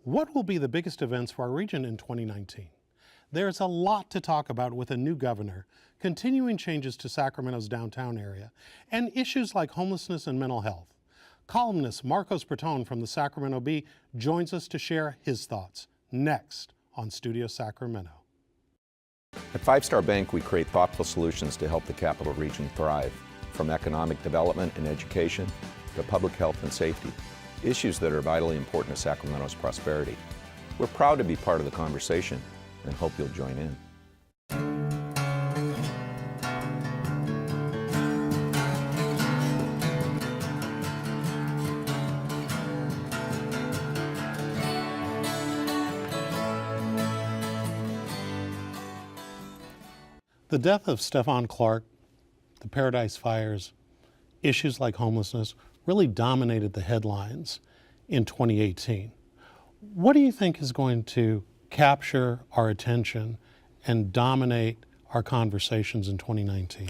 What will be the biggest events for our region in 2019? There's a lot to talk about with a new governor, continuing changes to Sacramento's downtown area, and issues like homelessness and mental health. Columnist Marcos Bretón from the Sacramento Bee joins us to share his thoughts next on Studio Sacramento. At Five Star Bank, we create thoughtful solutions to help the Capital Region thrive, from economic development and education to public health and safety, issues that are vitally important to Sacramento's prosperity. We're proud to be part of the conversation and hope you'll join in. The death of Stephon Clark, the Paradise Fires, issues like homelessness really dominated the headlines in 2018. What do you think is going to capture our attention and dominate our conversations in 2019?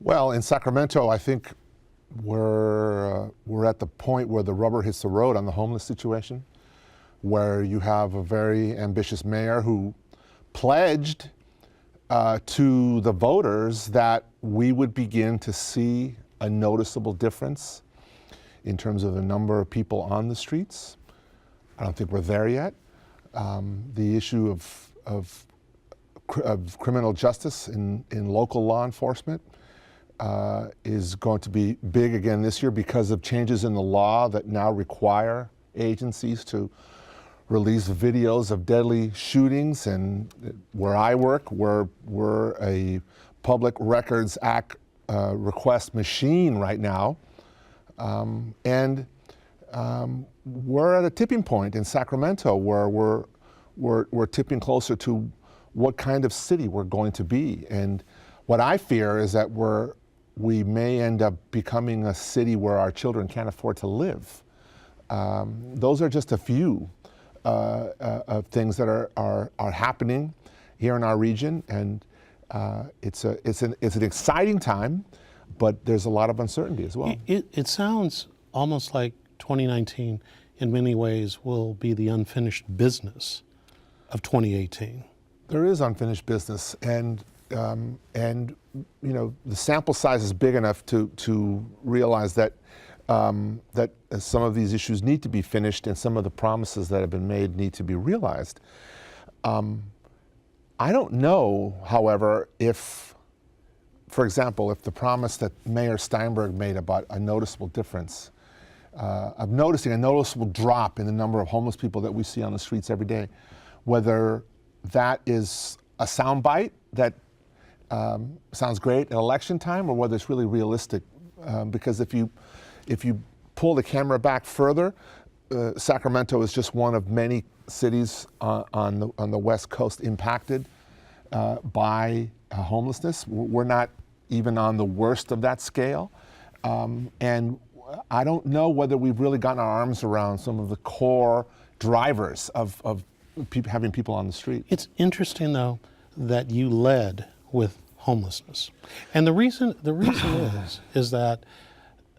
Well, in Sacramento, I think we're at the point where the rubber hits the road on the homeless situation, where you have a very ambitious mayor who pledged to the voters that we would begin to see a noticeable difference in terms of the number of people on the streets. I don't think we're there yet. The issue of criminal justice in local law enforcement is going to be big again this year because of changes in the law that now require agencies to release videos of deadly shootings. And where I work, we're a Public Records Act request machine right now. We're at a tipping point in Sacramento where we're tipping closer to what kind of city we're going to be. And what I fear is that we may end up becoming a city where our children can't afford to live. Those are just a few of things that are happening here in our region, and it's an exciting time, but there's a lot of uncertainty as well. It sounds almost like 2019 in many ways will be the unfinished business of 2018. There is unfinished business, and you know, the sample size is big enough to realize that that some of these issues need to be finished and some of the promises that have been made need to be realized. I don't know, however, if, for example, if the promise that Mayor Steinberg made about a noticeable difference, of noticing a noticeable drop in the number of homeless people that we see on the streets every day, whether that is a soundbite that sounds great at election time, or whether it's really realistic. Because if you pull the camera back further, Sacramento is just one of many cities on the West Coast impacted by homelessness. We're not even on the worst of that scale. And I don't know whether we've really gotten our arms around some of the core drivers of having people on the street. It's interesting, though, that you led with homelessness. And the reason is that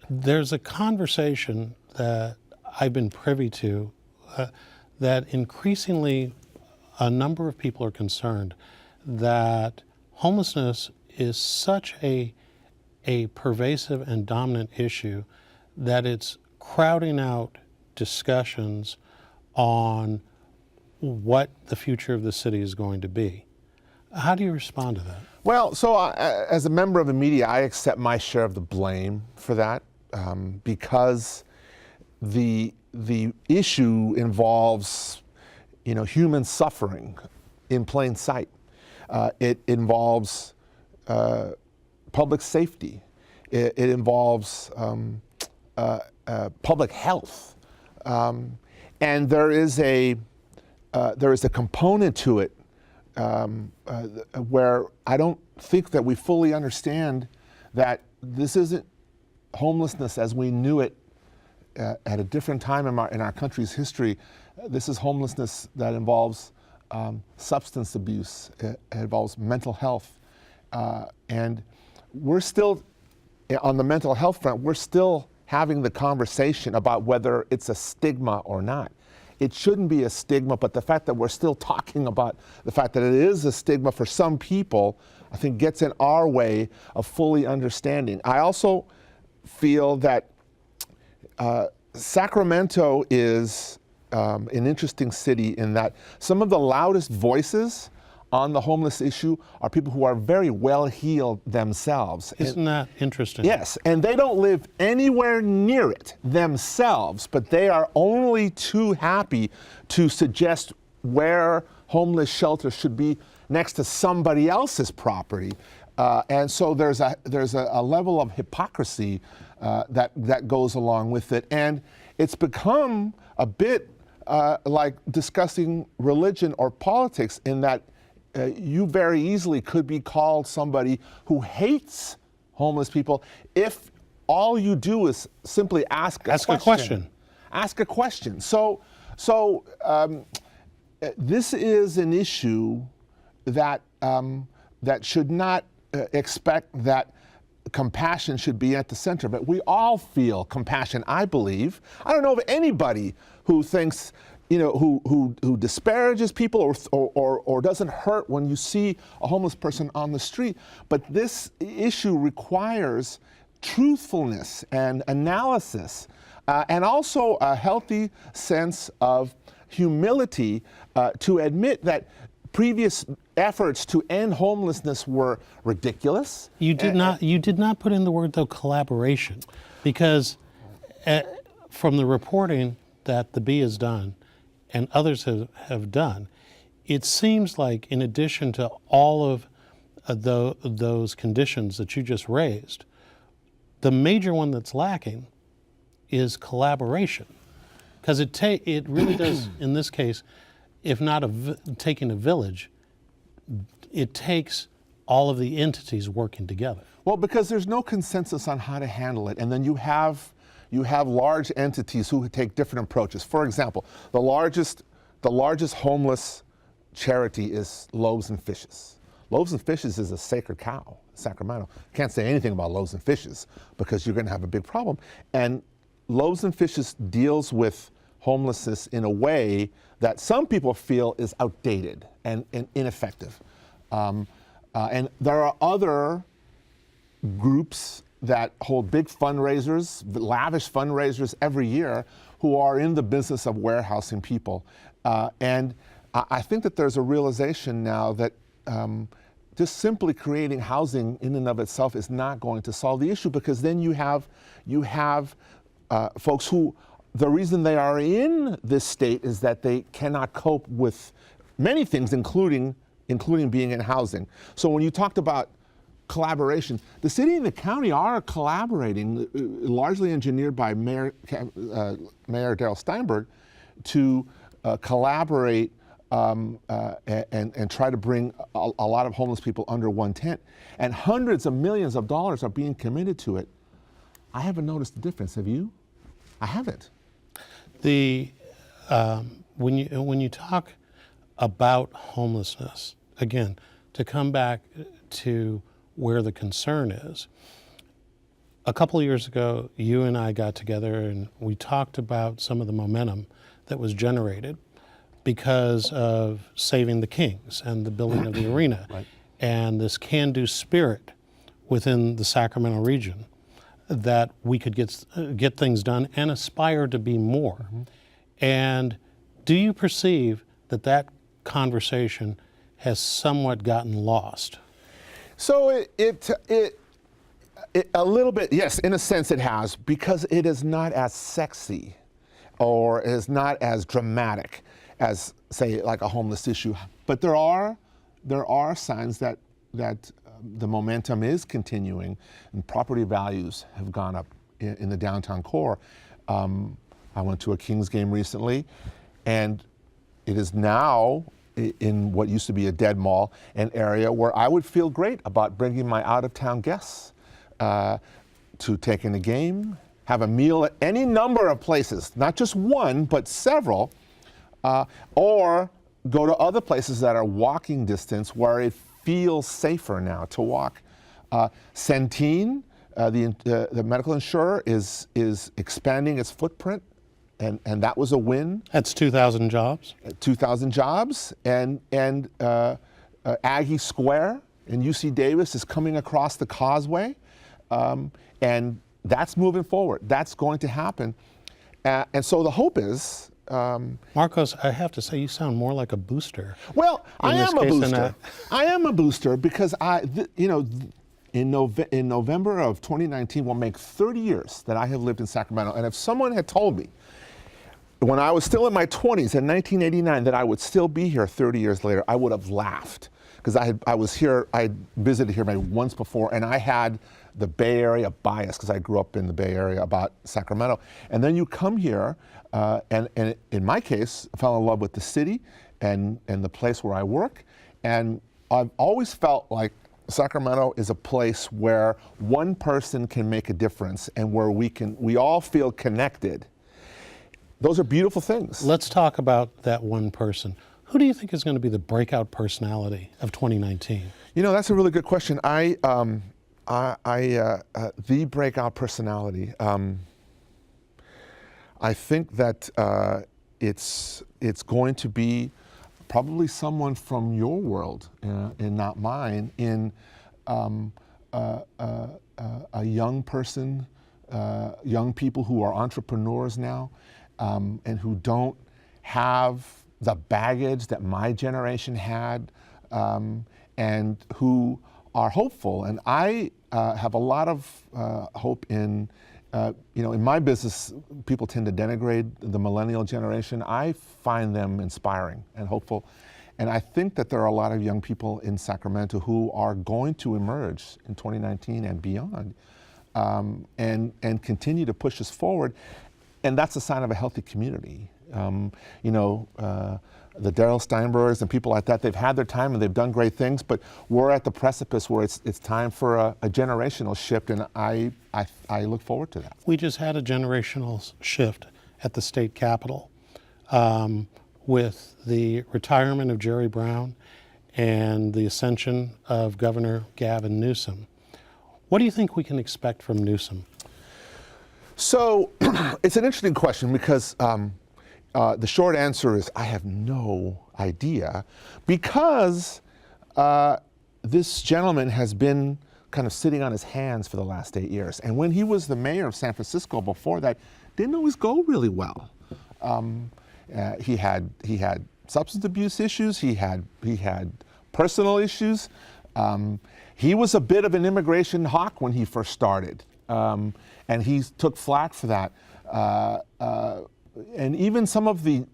there's a conversation that I've been privy to that increasingly a number of people are concerned that homelessness is such a pervasive and dominant issue that it's crowding out discussions on what the future of the city is going to be. How do you respond to that? Well, so as a member of the media, I accept my share of the blame for that because the issue involves, you know, human suffering in plain sight. It involves public safety. It involves public health, and there is a component to it where I don't think that we fully understand that this isn't homelessness as we knew it at a different time in our country's history. This is homelessness that involves substance abuse. It involves mental health. And we're still, on the mental health front, we're still having the conversation about whether it's a stigma or not. it shouldn't be a stigma, but the fact that we're still talking about the fact that it is a stigma for some people, I think gets in our way of fully understanding. I also feel that Sacramento is an interesting city in that some of the loudest voices on the homeless issue are people who are very well heeled themselves. Isn't that interesting? Yes, and they don't live anywhere near it themselves, but they are only too happy to suggest where homeless shelter should be next to somebody else's property. And so there's a level of hypocrisy that goes along with it. And it's become a bit like discussing religion or politics in that you very easily could be called somebody who hates homeless people if all you do is simply ask a question. Ask a question. So this is an issue that that should not expect that compassion should be at the center, but we all feel compassion, I believe. I don't know of anybody who thinks, who disparages people or doesn't hurt when you see a homeless person on the street. But this issue requires truthfulness and analysis, and also a healthy sense of humility to admit that previous efforts to end homelessness were ridiculous. You did not put in the word, though, collaboration, because from the reporting that the Bee has done and others have done, it seems like in addition to all of those conditions that you just raised, the major one that's lacking is collaboration. Because it really does, in this case, if not taking a village, it takes all of the entities working together. Well, because there's no consensus on how to handle it, and then you have large entities who take different approaches. For example, the largest homeless charity is Loaves and Fishes. Loaves and Fishes is a sacred cow in Sacramento. Can't say anything about Loaves and Fishes because you're going to have a big problem. And Loaves and Fishes deals with homelessness in a way that some people feel is outdated and ineffective. And there are other groups that hold big fundraisers, lavish fundraisers every year, who are in the business of warehousing people. And I think that there's a realization now that just simply creating housing in and of itself is not going to solve the issue, because then you have folks who, the reason they are in this state is that they cannot cope with many things, including being in housing. So when you talked about collaboration, the city and the county are collaborating, largely engineered by Mayor Darrell Steinberg, to collaborate and try to bring a lot of homeless people under one tent. And hundreds of millions of dollars are being committed to it. I haven't noticed the difference. Have you? I haven't. When you talk about homelessness, again, to come back to where the concern is, a couple of years ago, you and I got together and we talked about some of the momentum that was generated because of Saving the Kings and the building of the arena, right, and this can-do spirit within the Sacramento region, that we could get things done and aspire to be more. Mm-hmm. And do you perceive that conversation has somewhat gotten lost? So it a little bit, yes, in a sense it has, because it is not as sexy or is not as dramatic as, say, like a homeless issue. But there are signs that the momentum is continuing, and property values have gone up in the downtown core. I went to a Kings game recently, and it is now, in what used to be a dead mall, an area where I would feel great about bringing my out-of-town guests to take in a game, have a meal at any number of places, not just one, but several, or go to other places that are walking distance where it feels safer now to walk. Centene, the medical insurer, is expanding its footprint and that was a win. That's 2,000 jobs. 2,000 jobs, and Aggie Square in UC Davis is coming across the causeway, and that's moving forward. That's going to happen, and so the hope is. Marcos, I have to say, you sound more like a booster. Well, I in this am a case than booster. I am a booster because in November of 2019 will make 30 years that I have lived in Sacramento, and if someone had told me when I was still in my 20s in 1989 that I would still be here 30 years later, I would have laughed, because I was here, I visited here maybe once before, and I had the Bay Area bias because I grew up in the Bay Area about Sacramento. And then you come here, and in my case, I fell in love with the city and the place where I work. And I've always felt like Sacramento is a place where one person can make a difference and where we all feel connected. Those are beautiful things. Let's talk about that one person. Who do you think is going to be the breakout personality of 2019? You know, that's a really good question. The breakout personality. I think that it's going to be probably someone from your world and not mine. In a young person, young people who are entrepreneurs now, and who don't have the baggage that my generation had, and who are hopeful. And I have a lot of hope in, in my business, people tend to denigrate the millennial generation. I find them inspiring and hopeful. And I think that there are a lot of young people in Sacramento who are going to emerge in 2019 and beyond, and continue to push us forward. And that's a sign of a healthy community. The Darryl Steinbergs and people like that, they've had their time and they've done great things, but we're at the precipice where it's time for a generational shift, and I look forward to that. We just had a generational shift at the state capitol with the retirement of Jerry Brown and the ascension of Governor Gavin Newsom. What do you think we can expect from Newsom? So it's an interesting question because the short answer is I have no idea, because this gentleman has been kind of sitting on his hands for the last 8 years. And when he was the mayor of San Francisco before that, didn't always go really well. He had substance abuse issues. He had personal issues. He was a bit of an immigration hawk when he first started, and he took flack for that. And even some of the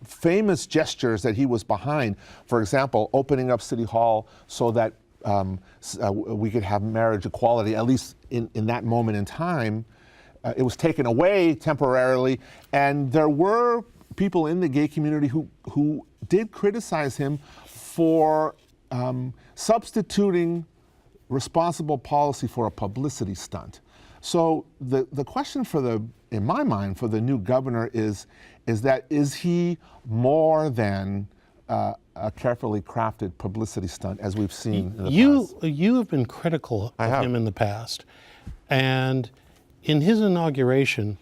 famous gestures that he was behind, for example, opening up City Hall so that we could have marriage equality, at least in that moment in time, it was taken away temporarily. And there were people in the gay community who did criticize him for substituting responsible policy for a publicity stunt. So the question in my mind, for the new governor is he more than a carefully crafted publicity stunt, as we've seen in the past? You have been critical of him in the past, and in his inauguration,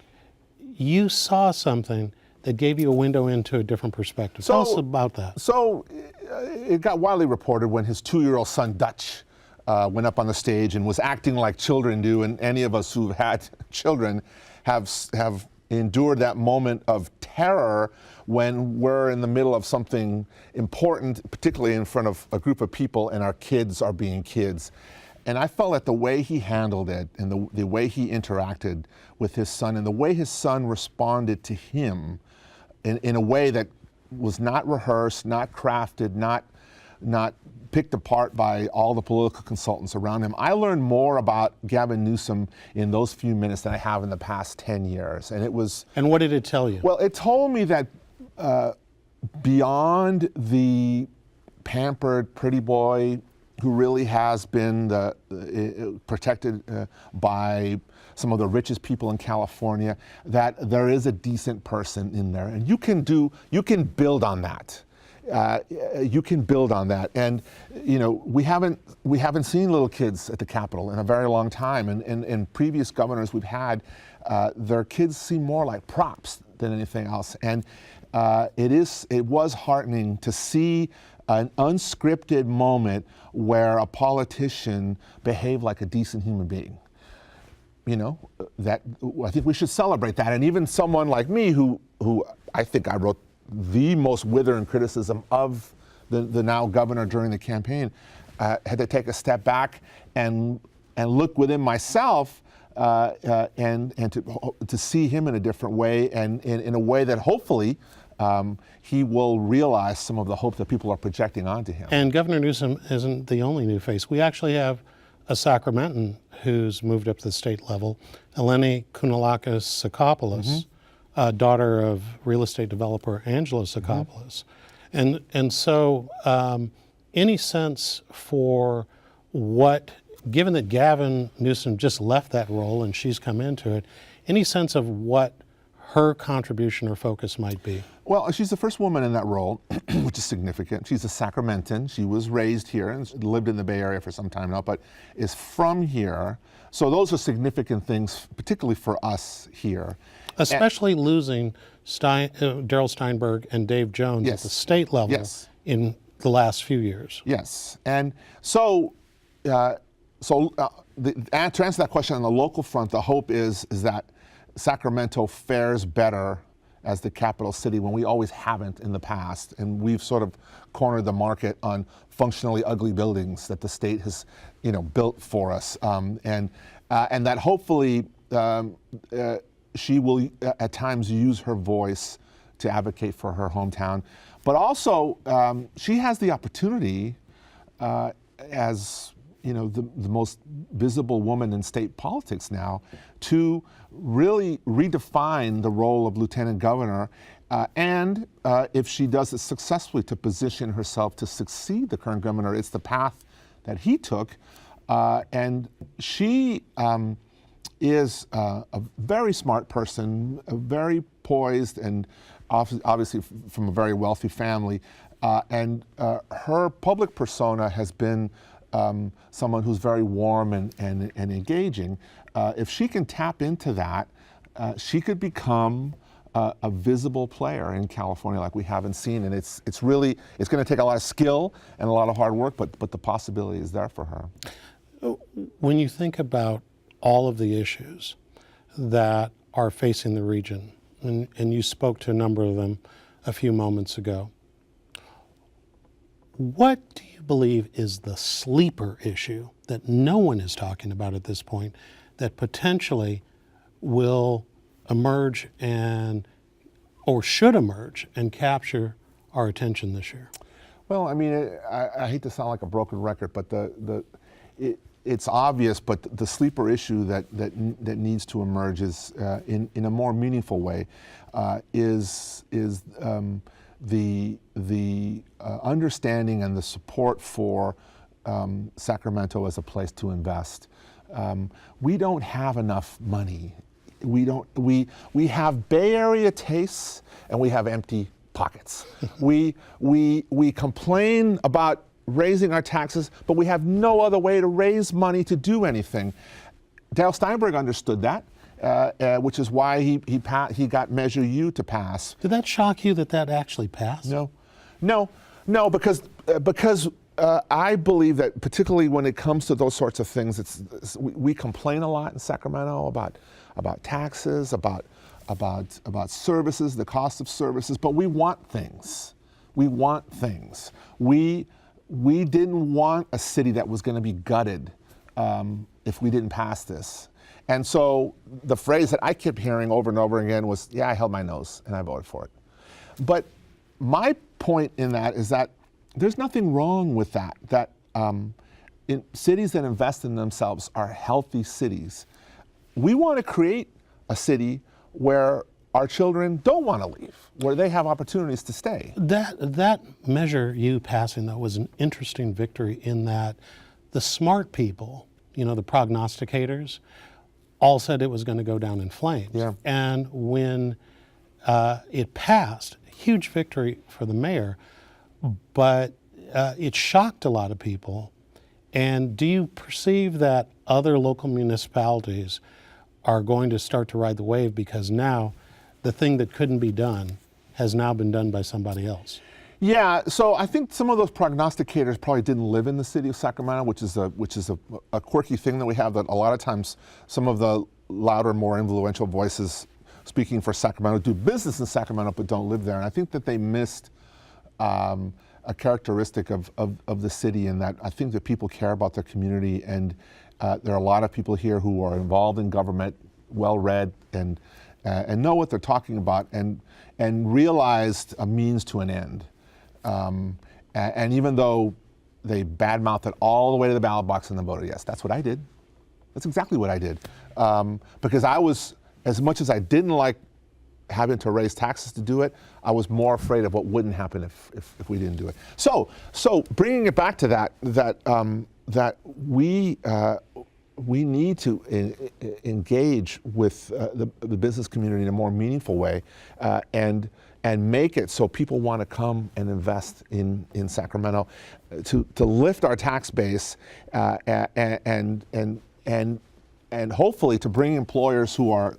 you saw something that gave you a window into a different perspective. Tell us about that. So it got widely reported when his 2-year-old son Dutch went up on the stage and was acting like children do, and any of us who've had children have endured that moment of terror when we're in the middle of something important, particularly in front of a group of people, and our kids are being kids. And I felt that the way he handled it, and the way he interacted with his son, and the way his son responded to him in a way that was not rehearsed, not crafted, not picked apart by all the political consultants around him. I learned more about Gavin Newsom in those few minutes than I have in the past 10 years. And it was... And what did it tell you? Well, it told me that beyond the pampered pretty boy who really has been protected by some of the richest people in California, that there is a decent person in there. And you can build on that. You can build on that, and we haven't seen little kids at the Capitol in a very long time. And previous governors we've had, their kids seem more like props than anything else. And it was heartening to see an unscripted moment where a politician behaved like a decent human being. You know, that I think we should celebrate that. And even someone like me, who I think I wrote the most withering criticism of the now governor during the campaign, had to take a step back and look within myself and to see him in a different way, and in a way that hopefully he will realize some of the hope that people are projecting onto him. And Governor Newsom isn't the only new face. We actually have a Sacramentan who's moved up to the state level, Eleni Kounalakis Sakopoulos, daughter of real estate developer Angelo Sakopoulos. And so any sense for what, given that Gavin Newsom just left that role and she's come into it, any sense of what her contribution or focus might be? Well, she's the first woman in that role, which is significant. She's a Sacramentan. She was raised here and lived in the Bay Area for some time now, but is from here. So those are significant things, particularly for us here. Especially losing Darrell Steinberg and Dave Jones at the state level in the last few years. Yes, and so to answer that question on the local front, the hope is that Sacramento fares better as the capital city when we always haven't in the past, and we've sort of cornered the market on functionally ugly buildings that the state has, built for us, and that hopefully she will at times use her voice to advocate for her hometown, but also she has the opportunity as the most visible woman in state politics now to really redefine the role of lieutenant governor, and if she does it successfully, to position herself to succeed the current governor. It's the path that he took, and she is a very smart person, very poised, and obviously from a very wealthy family, and her public persona has been someone who's very warm and engaging. If she can tap into that, she could become a visible player in California like we haven't seen, and it's going to take a lot of skill and a lot of hard work, but the possibility is there for her. When you think about all of the issues that are facing the region, and you spoke to a number of them a few moments ago, what do you believe is the sleeper issue that no one is talking about at this point that potentially will emerge or should emerge and capture our attention this year? Well, I mean, I hate to sound like a broken record, but it's obvious. But the sleeper issue that needs to emerge is in a more meaningful way is the understanding and the support for Sacramento as a place to invest. We don't have enough money. We have Bay Area tastes and we have empty pockets. we complain about raising our taxes, but we have no other way to raise money to do anything. Darrell Steinberg understood that. Which is why he got Measure U to pass. Did that shock you that actually passed? No, because I believe that particularly when it comes to those sorts of things, we complain a lot in Sacramento about taxes, about services, the cost of services, but we want things. We didn't want a city that was going to be gutted if we didn't pass this. And so the phrase that I kept hearing over and over again was, I held my nose and I voted for it. But my point in that is that there's nothing wrong with that in cities that invest in themselves are healthy cities. We want to create a city where our children don't want to leave, where they have opportunities to stay. That Measure U passing, though, was an interesting victory in that the smart people, the prognosticators, all said it was going to go down in flames. Yeah. And when it passed, huge victory for the mayor, but it shocked a lot of people. And do you perceive that other local municipalities are going to start to ride the wave because now the thing that couldn't be done has now been done by somebody else. Yeah, so I think some of those prognosticators probably didn't live in the city of Sacramento, which is a quirky thing that we have, that a lot of times some of the louder, more influential voices speaking for Sacramento do business in Sacramento but don't live there. And I think that they missed a characteristic of the city, in that I think that people care about their community, and there are a lot of people here who are involved in government, well-read, and know what they're talking about, and realized a means to an end. And even though they badmouthed it all the way to the ballot box and then voted yes, that's what I did. That's exactly what I did. Because I was, as much as I didn't like having to raise taxes to do it, I was more afraid of what wouldn't happen if we didn't do it. So bringing it back to that we need to engage with the business community in a more meaningful way, and make it so people want to come and invest in Sacramento, to lift our tax base, and hopefully to bring employers who are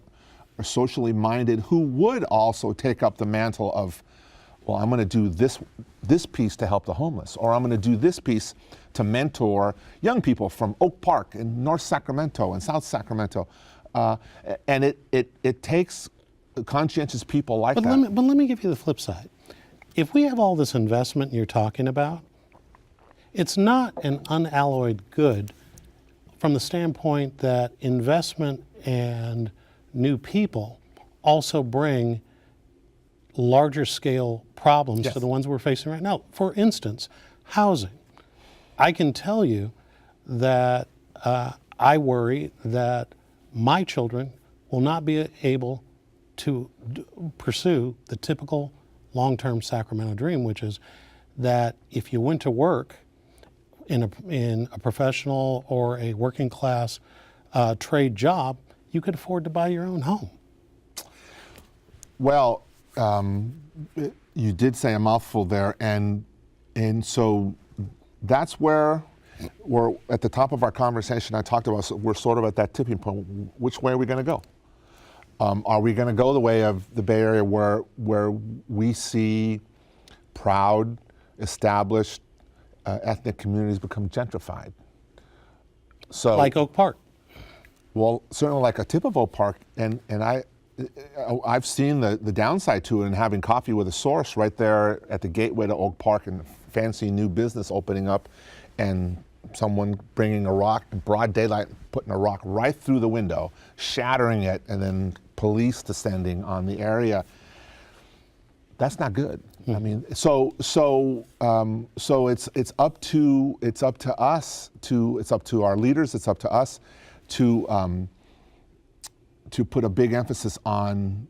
socially minded, who would also take up the mantle of, well, I'm going to do this piece to help the homeless, or I'm going to do this piece to mentor young people from Oak Park and North Sacramento and South Sacramento, and it takes conscientious people like that. But let me give you the flip side. If we have all this investment you're talking about, it's not an unalloyed good from the standpoint that investment and new people also bring larger scale problems Yes. to the ones we're facing right now. For instance, housing. I can tell you that I worry that my children will not be able to pursue the typical long-term Sacramento dream, which is that if you went to work in a professional or a working class trade job, you could afford to buy your own home. Well, you did say a mouthful there, and so that's where we're at the top of our conversation. I talked about, so we're sort of at that tipping point. Which way are we going to go? Are we going to go the way of the Bay Area, where we see proud, established ethnic communities become gentrified? So, Like Oak Park. well, certainly like a tip of Oak Park, and I've seen the downside to it, and having coffee with a source right there at the gateway to Oak Park, and fancy new business opening up, and someone bringing a rock in broad daylight, putting a rock right through the window, shattering it, and then police descending on the area. That's not good. I mean, so it's up to us it's up to our leaders, it's up to us to put a big emphasis on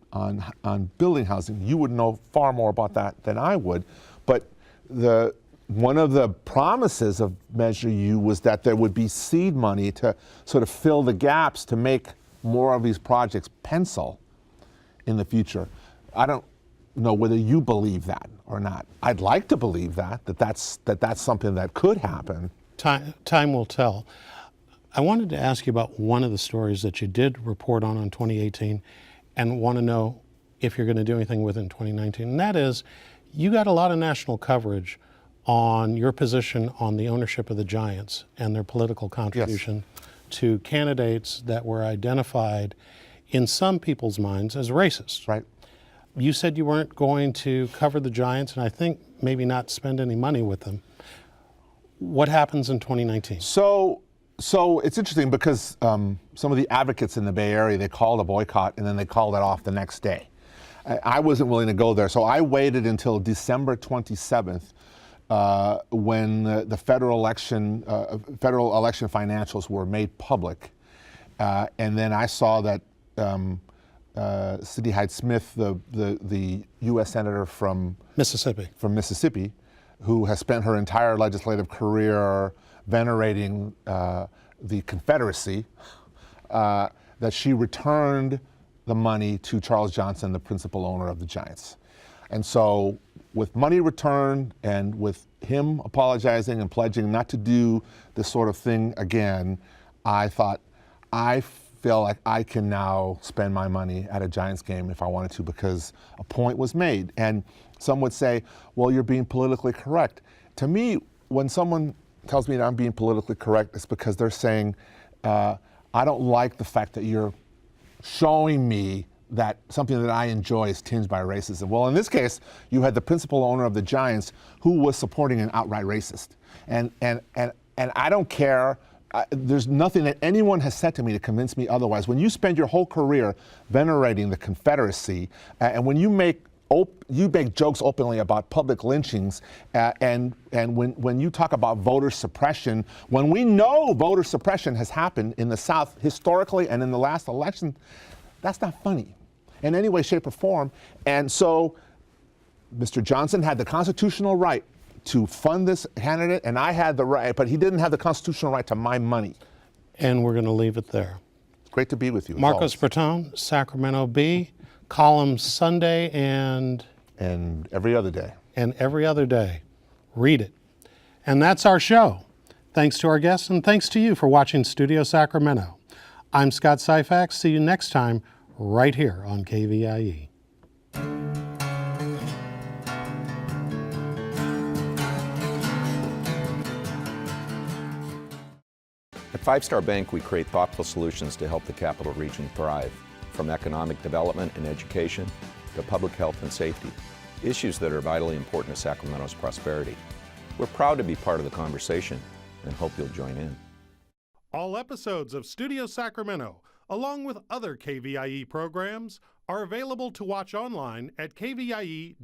building housing. You would know far more about that than I would, but one of the promises of Measure U was that there would be seed money to sort of fill the gaps, to make more of these projects pencil in the future. I don't know whether you believe that or not. I'd like to believe that's something that could happen. Time will tell. I wanted to ask you about one of the stories that you did report on 2018, and want to know if you're going to do anything with it in 2019. And that is, you got a lot of national coverage on your position on the ownership of the Giants and their political contribution to candidates that were identified in some people's minds as racist. Right. You said you weren't going to cover the Giants, and I think maybe not spend any money with them. What happens in 2019? So it's interesting because some of the advocates in the Bay Area, they called a boycott and then they called it off the next day. I wasn't willing to go there, so I waited until December 27th when the federal election financials were made public, and then I saw that Sidney Hyde-Smith, the U.S. senator from Mississippi, who has spent her entire legislative career venerating the Confederacy, that she returned the money to Charles Johnson, the principal owner of the Giants. And so with money returned, and with him apologizing and pledging not to do this sort of thing again, I thought, I feel like I can now spend my money at a Giants game if I wanted to because a point was made. And some would say, well, you're being politically correct. To me, when someone tells me that I'm being politically correct, it's because they're saying, I don't like the fact that you're showing me that something that I enjoy is tinged by racism. Well, in this case, you had the principal owner of the Giants who was supporting an outright racist. And I don't care. There's nothing that anyone has said to me to convince me otherwise. When you spend your whole career venerating the Confederacy, and when you make jokes openly about public lynchings, and when you talk about voter suppression, when we know voter suppression has happened in the South historically and in the last election, that's not funny in any way, shape, or form. And so Mr. Johnson had the constitutional right to fund this candidate, and I had the right, but he didn't have the constitutional right to my money. And we're going to leave it there. It's great to be with you. Marcos Bretón, Sacramento Bee, column Sunday and every other day. And every other day. Read it. And that's our show. Thanks to our guests and thanks to you for watching Studio Sacramento. I'm Scott Syphax. See you next time right here on KVIE. At 5-Star Bank, we create thoughtful solutions to help the Capital Region thrive, from economic development and education to public health and safety, issues that are vitally important to Sacramento's prosperity. We're proud to be part of the conversation and hope you'll join in. All episodes of Studio Sacramento, along with other KVIE programs, are available to watch online at kvie.org/video.